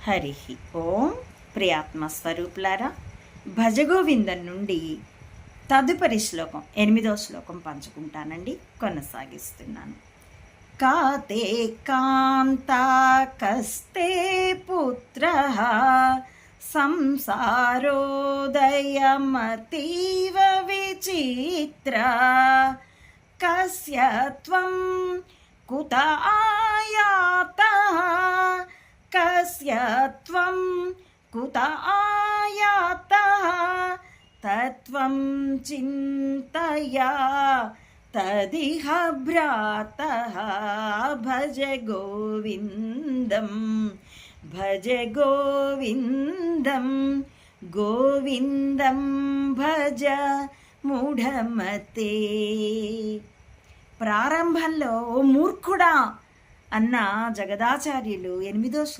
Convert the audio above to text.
హరి ఓం. ప్రియాత్మ స్వరూపులారా, భజగోవిందం నుండి తదుపరి శ్లోకం 8వ శ్లోకం పంచుకుంటానండి, కొనసాగిస్తున్నాను. కాతే కాంతా కస్తే పుత్రః సంసారోదయమతీవ విచిత్ర కస్య త్వం కుత ఆయాతః కస్య త్వం కుత ఆయాతః తత్వం చింతయా తదిహ భ్రాతః భజ గోవిందం భజ గోవిందం గోవిందం భజ మూఢమతే. ప్రారంభంలో మూర్ఖుడా అన్న జగదాచార్యులు 8వ శ్లోకం